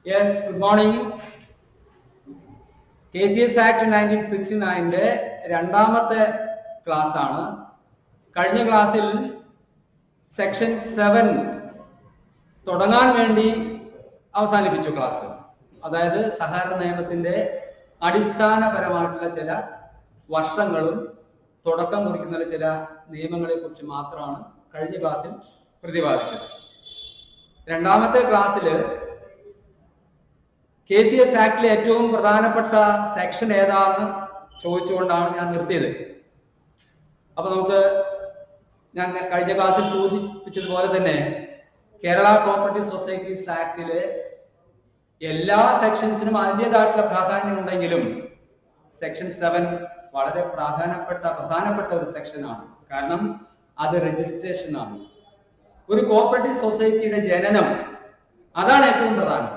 Yes, good morning. KCS Act 1969 രണ്ടാമത്തെ class ആണ്. കഴിഞ്ഞ ക്ലാസ്സിൽ സെക്ഷൻ 7 തുടങ്ങാൻ വേണ്ടി അവസാനിപ്പിച്ചു ക്ലാസ്. അതായത് സഹകരണ നിയമത്തിന്റെ അടിസ്ഥാനപരമായിട്ടുള്ള ചില വർഷങ്ങളും തുടക്കം കുറിക്കുന്ന ചില നിയമങ്ങളെ കുറിച്ച് മാത്രമാണ് കഴിഞ്ഞ ക്ലാസ്സിൽ പ്രതിപാദിച്ചത്. രണ്ടാമത്തെ ക്ലാസ്സിൽ KCS ആക്ടിലെ ഏറ്റവും പ്രധാനപ്പെട്ട സെക്ഷൻ ഏതാണെന്ന് ചോദിച്ചുകൊണ്ടാണ് ഞാൻ നിർത്തിയത്. അപ്പൊ ഞാൻ കഴിഞ്ഞ ക്ലാസ്സിൽ സൂചിപ്പിച്ചതുപോലെ തന്നെ കേരള കോപ്പറേറ്റീവ് സൊസൈറ്റീസ് ആക്ടിലെ എല്ലാ സെക്ഷൻസിനും അതിൻ്റെതായിട്ടുള്ള പ്രാധാന്യം ഉണ്ടെങ്കിലും സെക്ഷൻ 7 വളരെ പ്രധാനപ്പെട്ട ഒരു സെക്ഷനാണ്. കാരണം അത് രജിസ്ട്രേഷൻ ആണ്. ഒരു കോപ്പറേറ്റീവ് സൊസൈറ്റിയുടെ ജനനം, അതാണ് ഏറ്റവും പ്രധാനം.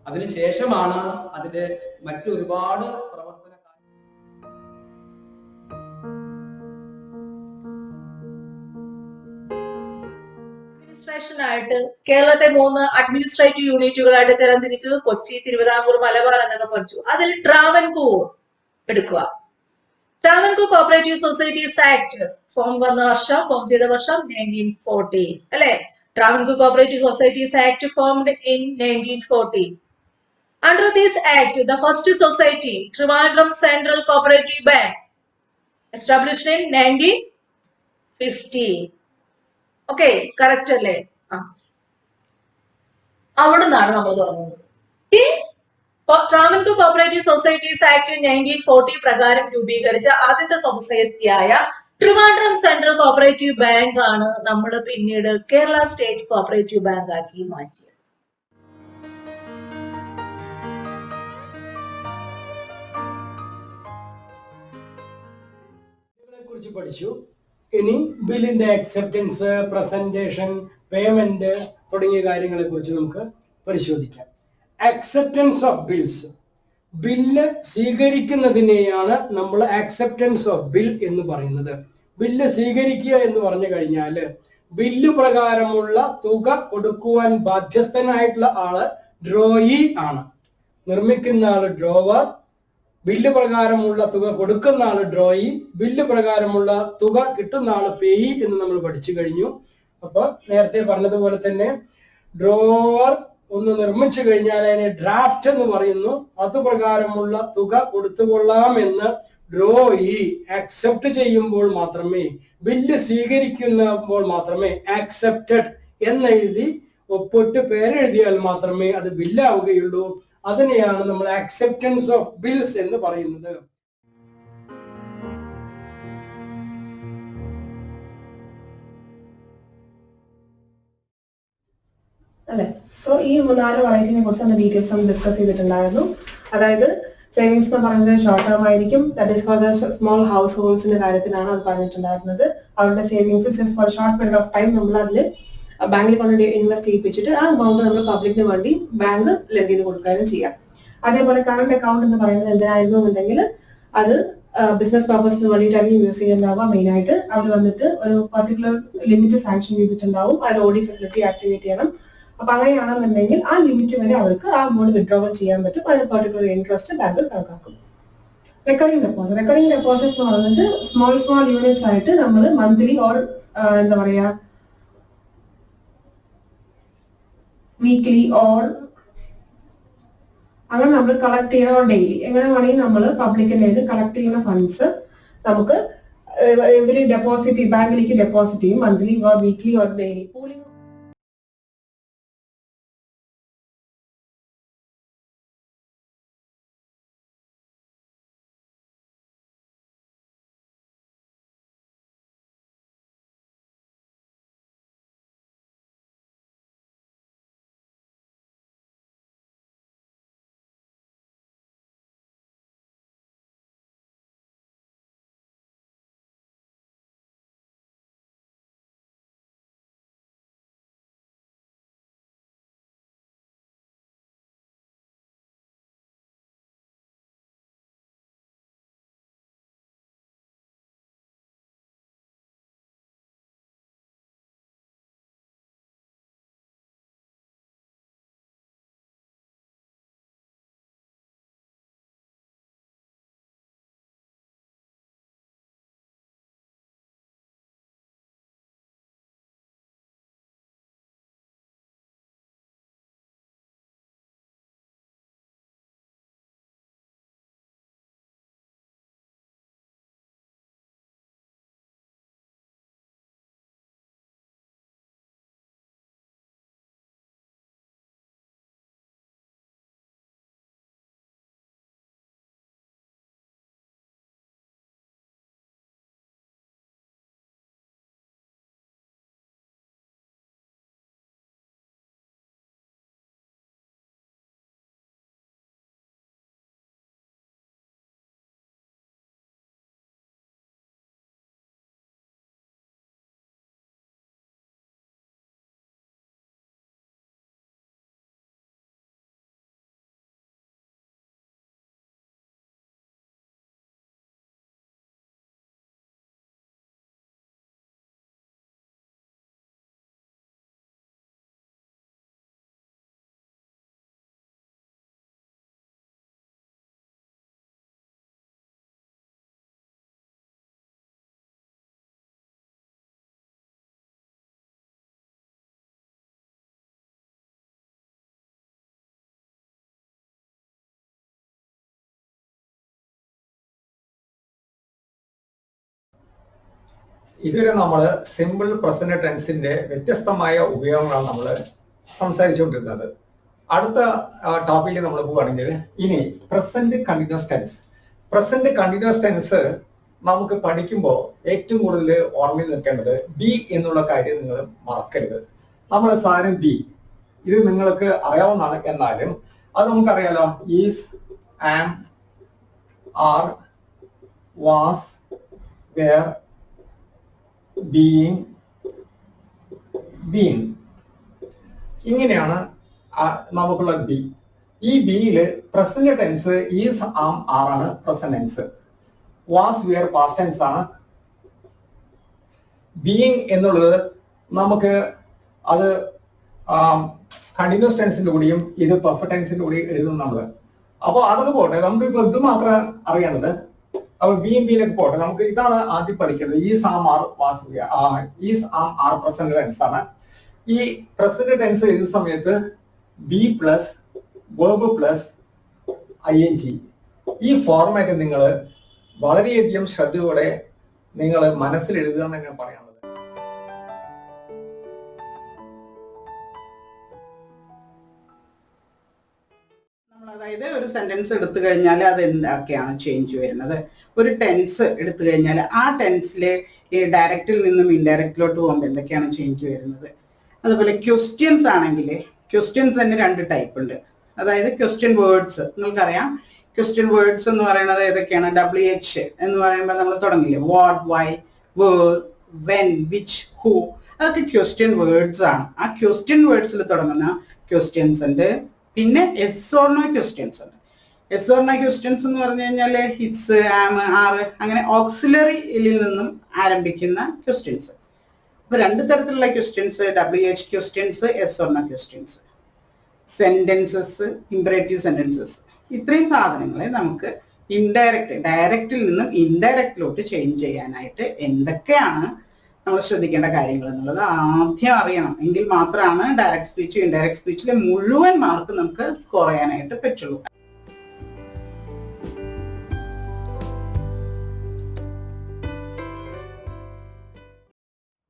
അതിനുശേഷമാണ് അതിന്റെ മറ്റൊരുപാട് പ്രവർത്തന അഡ്മിനിസ്ട്രേഷനായിട്ട് കേരളത്തെ 3 അഡ്മിനിസ്ട്രേറ്റീവ് യൂണിറ്റുകളായിട്ട് തരംതിരിച്ചു. കൊച്ചി, തിരുവിതാംകൂർ, മലബാർ എന്നൊക്കെ പഠിച്ചു. അതിൽ ട്രാവൻകൂർ എടുക്കുക. Travancore cooperative societies act form ചെയ്ത വർഷം 1914 അല്ലെ? Travancore cooperative societies act formed in 1914. Under this act, the first society, Trivandrum Central Cooperative Bank, established in 1950. Okay, correct അല്ലേ? അവിടെ നിന്നാണ് നമ്മൾ തുടങ്ങുന്നത്. ഈ ട്രാവൻകൂർ കോപ്പറേറ്റീവ് സൊസൈറ്റീസ് ആക്ട് 1940 പ്രകാരം രൂപീകരിച്ച ആദ്യത്തെ സൊസൈറ്റിയായ ട്രിവാൻഡ്രം സെൻട്രൽ കോപ്പറേറ്റീവ് ബാങ്ക് ആണ് നമ്മൾ പിന്നീട് കേരള സ്റ്റേറ്റ് കോപ്പറേറ്റീവ് ബാങ്ക് ആക്കി മാറ്റിയത്. കുറിച്ച് പഠിച്ചു. ഇനി ബില്ലിന്റെ അക്സെപ്റ്റൻസ്, പ്രസന്റേഷൻ, പേയ്മെന്റ് തുടങ്ങിയ കാര്യങ്ങളെ കുറിച്ച് നമുക്ക് പരിശോധിക്കാം. അക്സെപ്റ്റൻസ് ഓഫ് ബിൽസ്, ബില്ല് സ്വീകരിക്കുന്നതിനെയാണ് നമ്മൾ അക്സെപ്റ്റൻസ് ഓഫ് ബിൽ എന്ന് പറയുന്നത്. ബില്ല് സ്വീകരിക്കുക എന്ന് പറഞ്ഞു കഴിഞ്ഞാൽ ബില്ല് പ്രകാരമുള്ള തുക കൊടുക്കുവാൻ ബാധ്യസ്ഥനായിട്ടുള്ള ആള് ഡ്രോയി ആണ്. നിർമ്മിക്കുന്ന ആള് ഡ്രോവർ, ബില്ല് പ്രകാരമുള്ള തുക കൊടുക്കുന്ന ആള് ഡ്രോയി, ബില്ല് പ്രകാരമുള്ള തുക കിട്ടുന്ന ആള് പേയി എന്ന് നമ്മൾ പഠിച്ചു കഴിഞ്ഞു. അപ്പൊ നേരത്തെ പറഞ്ഞതുപോലെ തന്നെ ഡ്രോവർ ഒന്ന് നിർമ്മിച്ചു കഴിഞ്ഞാൽ അതിനെ ഡ്രാഫ്റ്റ് എന്ന് പറയുന്നു. അതുപ്രകാരമുള്ള തുക കൊടുത്തുകൊള്ളാം എന്ന് ഡ്രോയി അക്സെപ്റ്റ് ചെയ്യുമ്പോൾ മാത്രമേ, ബില്ല് സ്വീകരിക്കുമ്പോൾ മാത്രമേ, ആക്സെപ്റ്റഡ് എന്നെഴുതി ഒപ്പിട്ട് പേരെഴുതിയാൽ മാത്രമേ അത് ബില്ലാവുകയുള്ളൂ. അതിനെയാണ് നമ്മൾ അക്സെപ്റ്റൻസ് ഓഫ് ബിൽസ് എന്ന് പറയുന്നത്. അല്ലെ? സോ ഈ 4 വെറൈറ്റിനെ കുറിച്ച് ഡീറ്റെയിൽസ് നമ്മൾ ഡിസ്കസ് ചെയ്തിട്ടുണ്ടായിരുന്നു. അതായത് സേവിങ്സ് എന്ന് പറയുന്നത് ഷോർട്ട് ടേം ആയിരിക്കും. That is for the small house ഹോൾഡ്സിന്റെ കാര്യത്തിലാണ് അത് പറഞ്ഞിട്ടുണ്ടായിരുന്നത്. അവരുടെ savings just for short period of time നമ്മൾ അതിൽ ബാങ്കിൽ കൊണ്ട് ഇൻവെസ്റ്റ് ചെയ്യിപ്പിച്ചിട്ട് ആ എമൗണ്ട് നമ്മൾ പബ്ലിക്കിന് വേണ്ടി ബാങ്ക് ലെൻഡ് ചെയ്ത് കൊടുക്കാനും ചെയ്യാം. അതേപോലെ കറണ്ട് അക്കൗണ്ട് എന്ന് പറയുന്നത് എന്തിനായിരുന്നു എന്നുണ്ടെങ്കിൽ അത് ബിസിനസ് പർപ്പസിന് വേണ്ടിയിട്ടായിരിക്കും യൂസ് ചെയ്യുന്നുണ്ടാവുക. മെയിൻ ആയിട്ട് അവർ വന്നിട്ട് ഒരു പർട്ടിക്കുലർ ലിമിറ്റ് സാങ്ഷൻ ചെയ്തിട്ടുണ്ടാവും. അതിൽ ഓഡി ഫെസിലിറ്റി ആക്ടിവേറ്റ് ചെയ്യണം. അപ്പൊ അങ്ങനെയാണെന്നുണ്ടെങ്കിൽ ആ ലിമിറ്റ് വരെ അവർക്ക് ആ എമൗണ്ട് വിഡ്രോവൽ ചെയ്യാൻ പറ്റും. അതിന് പർട്ടിക്കുലർ ഇൻട്രസ്റ്റ് ബാങ്ക് കണക്കാക്കും. റെക്കറിംഗ് ഡെപ്പോസിറ്റ്സ് എന്ന് പറയുന്നത് സ്മോൾ യൂണിറ്റ്സ് ആയിട്ട് നമ്മൾ മന്ത്ലി ഓർ എന്താ പറയാ വീക്ക്ലി ഓർ അങ്ങനെ നമ്മൾ കളക്ട് ചെയ്യണ ഡെയിലി എങ്ങനെ വേണമെങ്കിൽ നമ്മൾ പബ്ലിക്കിന്റെ കളക്ട് ചെയ്യുന്ന ഫണ്ട്സ് നമുക്ക് ബാങ്കിലേക്ക് ഡെപ്പോസിറ്റ് ചെയ്യും. Monthly or weekly or daily pooling ഇതുവരെ നമ്മൾ സിമ്പിൾ പ്രസന്റ് ടെൻസിന്റെ വ്യത്യസ്തമായ ഉപയോഗങ്ങളാണ് നമ്മൾ സംസാരിച്ചുകൊണ്ടിരുന്നത്. അടുത്ത ടോപ്പിക്കിൽ നമ്മൾ പോവുകയാണെങ്കിൽ ഇനി present continuous tense. Present continuous tense നമുക്ക് പഠിക്കുമ്പോൾ ഏറ്റവും കൂടുതൽ ഓർമ്മയിൽ നിൽക്കേണ്ടത് ബി എന്നുള്ള കാര്യം നിങ്ങൾ മറക്കരുത്. നമ്മൾ സാധനം ബി ഇത് നിങ്ങൾക്ക് അറിയാവുന്നതാണ്, എന്നാലും അത് നമുക്കറിയാലോ. Is, am, are, was, were, being, been, ഇങ്ങനെയാണ് നമുക്കുള്ള ബി. ഈ ബിയില് present tense is, am, are ആണ് present tense. Was, were past tense ആണ്. ബീയിങ് എന്നുള്ളത് നമുക്ക് അത് കണ്ടിന്യൂസ് ടെൻസിന്റെ കൂടിയും ഇത് പെർഫെക്റ്റ് ടെൻസിന്റെ കൂടി എഴുതും നമ്മള്. അപ്പോൾ അതൊക്കെ പോട്ടെ, നമുക്ക് ഇപ്പൊ ഇത് മാത്രം അറിയേണ്ടത്. അപ്പൊ ബിയും ബിയിലൊക്കെ പോട്ടെ, നമുക്ക് ഇതാണ് ആദ്യം പഠിക്കേണ്ടത്. Is, am, are, was, is, am, are present tense ആണ്. ഈ പ്രസന്റ് ടെൻസ് എഴുതുന്ന സമയത്ത് be plus verb plus ING ഈ ഫോർമാറ്റ് നിങ്ങൾ വളരെയധികം ശ്രദ്ധയോടെ നിങ്ങൾ മനസ്സിൽ എഴുതുക എന്ന് ഞാൻ പറയാനുള്ളത്. അതായത് ഒരു സെന്റൻസ് എടുത്തു കഴിഞ്ഞാൽ അത് എന്തൊക്കെയാണ് ചേഞ്ച് വരുന്നത്. ഒരു ടെൻസ് എടുത്തു കഴിഞ്ഞാൽ ആ ടെൻസിൽ ഡയറക്റ്റിൽ നിന്നും ഇൻഡയറക്റ്റിലോട്ട് പോകുമ്പോൾ എന്തൊക്കെയാണ് ചേഞ്ച് വരുന്നത്. അതുപോലെ ക്വസ്റ്റ്യൻസ് ആണെങ്കിൽ ക്വസ്റ്റ്യൻസ് തന്നെ 2 ടൈപ്പ് ഉണ്ട്. അതായത് ക്വസ്റ്റ്യൻ വേർഡ്സ് നിങ്ങൾക്കറിയാം. ക്വസ്റ്റ്യൻ വേർഡ്സ് എന്ന് പറയുന്നത് ഏതൊക്കെയാണ്? WH എന്ന് പറയുമ്പോൾ നമ്മൾ തുടങ്ങില്ലേ, what, why, where, when, which, who, അതൊക്കെ ക്വസ്റ്റ്യൻ വേർഡ്സ് ആണ്. ആ ക്വസ്റ്റ്യൻ വേർഡ്സിൽ തുടങ്ങുന്ന ക്വസ്റ്റ്യൻസ് ഉണ്ട്. പിന്നെ എസ് ഓർ നോ ക്വസ്റ്റ്യൻസ് ഉണ്ട്. എസ് ഓർ നോ ക്വസ്റ്റ്യൻസ് എന്ന് പറഞ്ഞു കഴിഞ്ഞാൽ ഇറ്റ്സ്, ആം, ആർ, അങ്ങനെ ഓക്സിലറിയിൽ നിന്നും ആരംഭിക്കുന്ന ക്വസ്റ്റ്യൻസ്. അപ്പൊ 2 തരത്തിലുള്ള questions, WH questions, yes or no questions. Sentences, imperative sentences, ഇത്രയും സാധനങ്ങളെ നമുക്ക് ഡയറക്റ്റിൽ നിന്നും ഇൻഡയറക്റ്റിലോട്ട് ചേഞ്ച് ചെയ്യാനായിട്ട് എന്തൊക്കെയാണ് നമ്മൾ ശ്രദ്ധിക്കേണ്ട കാര്യങ്ങൾ എന്നുള്ളത് ആദ്യം അറിയണം. എങ്കിൽ മാത്രമാണ് ഡയറക്റ്റ് സ്പീച്ച്, ഇൻഡയറക്റ്റ് സ്പീച്ചിലെ മുഴുവൻ മാർക്ക് നമുക്ക് സ്കോർ ചെയ്യാനായിട്ട് പറ്റുള്ളൂ.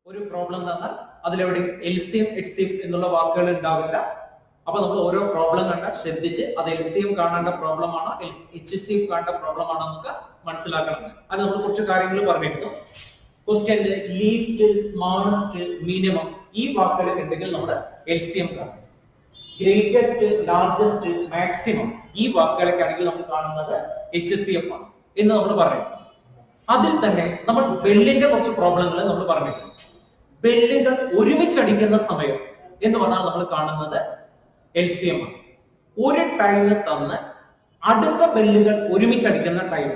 ഒരു പ്രോബ്ലം തന്നാൽ അതിലെവിടെ എൽസിഎം, എച്ച്സിഎം എന്നുള്ള വാക്കുകൾ ഉണ്ടാവില്ല. അപ്പൊ നമ്മൾ ഓരോ പ്രോബ്ലം കണ്ടാൽ ശ്രദ്ധിച്ച് അത് എൽസിഎം കാണേണ്ട പ്രോബ്ലം ആണോ HCF കാണേണ്ട പ്രോബ്ലം ആണോ എന്നൊക്കെ മനസ്സിലാക്കണം. അത് നമ്മൾ കുറച്ച് കാര്യങ്ങൾ പറഞ്ഞിരുന്നു. ക്വസ്റ്റ്യന്റെ ലീസ്റ്റ്, സ്മാളസ്റ്റ്, മിനിമം ഈ വാക്കുകളൊക്കെ ഉണ്ടെങ്കിൽ നമ്മുടെ LCM കാണും. ഗ്രേറ്റസ്റ്റ്, ലാർജസ്റ്റ്, മാക്സിമം ഈ വാക്കുകളൊക്കെ ആണെങ്കിൽ നമ്മൾ കാണുന്നത് HCF ആണ് എന്ന് നമ്മൾ പറയും. അതിൽ തന്നെ നമ്മൾ ബെല്ലിന്റെ കുറച്ച് പ്രോബ്ലങ്ങൾ നമ്മൾ പറഞ്ഞിട്ടുണ്ട്. ബെല്ലുകൾ ഒരുമിച്ചടിക്കുന്ന സമയം എന്ന് പറഞ്ഞാൽ നമ്മൾ കാണുന്നത് LCM ആണ്. ഒരു ടൈമിൽ തന്ന് അടുത്ത ബെല്ലുകൾ ഒരുമിച്ചടിക്കുന്ന ടൈം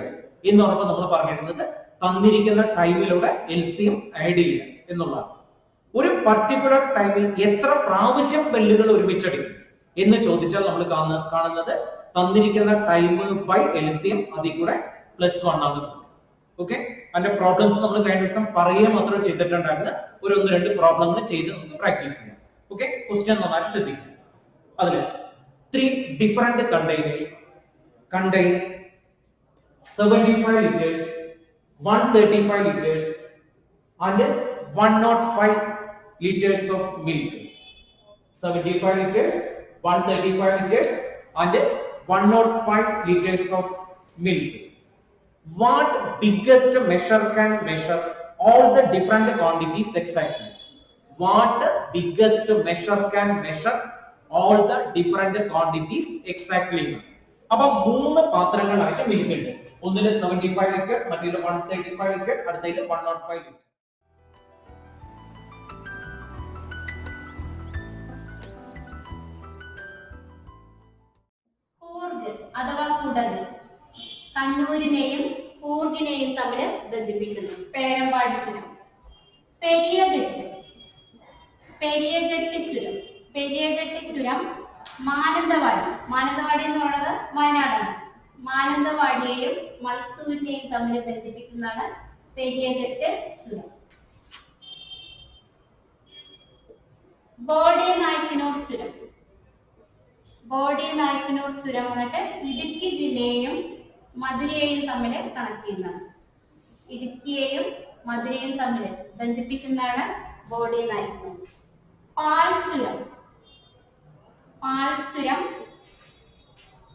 എന്ന് പറയുമ്പോൾ നമ്മൾ പറഞ്ഞിരുന്നത് തന്നിരിക്കുന്ന ടൈമിലൂടെ LCM ആഡ് ചെയ്യുക എന്നുള്ളതാണ്. ഒരു പർട്ടിക്കുലർ ടൈമിൽ എത്ര പ്രാവശ്യം ബെല്ലുകൾ ഒരുമിച്ചടിക്കും എന്ന് ചോദിച്ചാൽ നമ്മൾ കാണുന്നത് തന്നിരിക്കുന്ന ടൈം ബൈ LCM അതിൽ കൂടെ +1 ആണ്. ഓക്കെ, അതിന്റെ പ്രോബ്ലംസ് നമ്മൾ കഴിഞ്ഞ ദിവസം പറയുക മാത്രം ചെയ്തിട്ടുണ്ടായിരുന്നു. ഒരു 1-2 പ്രോബ്ലങ്ങൾ ചെയ്ത് നമുക്ക് പ്രാക്ടീസ് ചെയ്യാം. ഓക്കെ, ക്വസ്റ്റ്യൻ നന്നായി ശ്രദ്ധിക്കുക. അതിൽ 3 different containers contain 75 liters, 135 liters and 105 liters of milk. 75 liters, 135 liters and 105 liters of milk. What biggest measure can measure all the different quantities exactly? What biggest measure can measure all the different quantities exactly? അപ്പോൾ 3 പാത്രങ്ങളായിട്ട് milk ഉണ്ട്. ഒന്നില് 75 litre, മറ്റേതിൽ 135 litre, അടുത്തതിൽ 105 litre. Coorg അഥവാ കുടക് കണ്ണൂരിനെയും കൂർഗിനെയും തമ്മിൽ ബന്ധിപ്പിക്കുന്നു. പേരമ്പാടി ചുരം, പെരിയഘട്ട്, പെരിയഘട്ട് ചുരം, പെരിയഘട്ട് ചുരം, മാനന്തവാടി, മാനന്തവാടി എന്ന് പറയുന്നത് വയനാടാണ്. മാനന്തവാടിയെയും മൈസൂരിനെയും തമ്മിൽ ബന്ധിപ്പിക്കുന്നതാണ് പെരിയഘട്ട് ചുരം. ബോഡി നായ്ക്കനൂർ ചുരം, ബോഡി നായ്ക്കനൂർ ചുരം വന്നിട്ട് ഇടുക്കി ജില്ലയെയും മധുരയെയും തമ്മിൽ കണക്ട് ചെയ്യുന്നതാണ്. ഇടുക്കിയെയും മധുരയും തമ്മിൽ ബന്ധിപ്പിക്കുന്നതാണ് ബോഡി നൈഫ്. പാൽച്ചുരം. പാൽച്ചുരം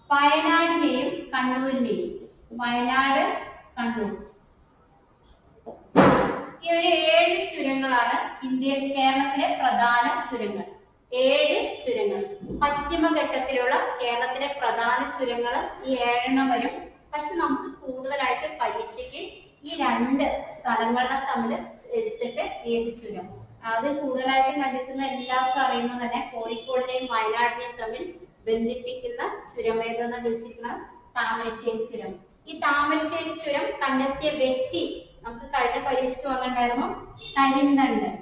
വയനാടിനെയും കണ്ണൂരിനെയും, വയനാട് കണ്ണൂർ, ഈ ഒരു 7 ചുരങ്ങളാണ് കേരളത്തിലെ പ്രധാന ചുരങ്ങൾ. 7 ചുരങ്ങൾ. പശ്ചിമഘട്ടത്തിലുള്ള കേരളത്തിലെ പ്രധാന ചുരങ്ങൾ ഈ 7 വരും. പക്ഷെ നമുക്ക് കൂടുതലായിട്ട് പരീക്ഷയ്ക്ക് ഈ 2 സ്ഥലങ്ങളെ തമ്മിൽ എടുത്തിട്ട് ഏത് ചുരം, അത് കൂടുതലായിട്ട് കണ്ടെത്തുന്ന എല്ലാവർക്കും അറിയുന്നത് തന്നെ കോഴിക്കോടിനെയും വയനാടിനെയും തമ്മിൽ ബന്ധിപ്പിക്കുന്ന ചുരം ഏതെന്ന് ചോദിച്ചിരിക്കുന്നത് താമരശ്ശേരി ചുരം. ഈ താമരശ്ശേരി ചുരം കണ്ടെത്തിയ വ്യക്തി നമുക്ക് കഴിഞ്ഞ പരീക്ഷയ്ക്ക് വന്നിട്ടുണ്ടായിരുന്നു കരിന്തണ്ടൻ.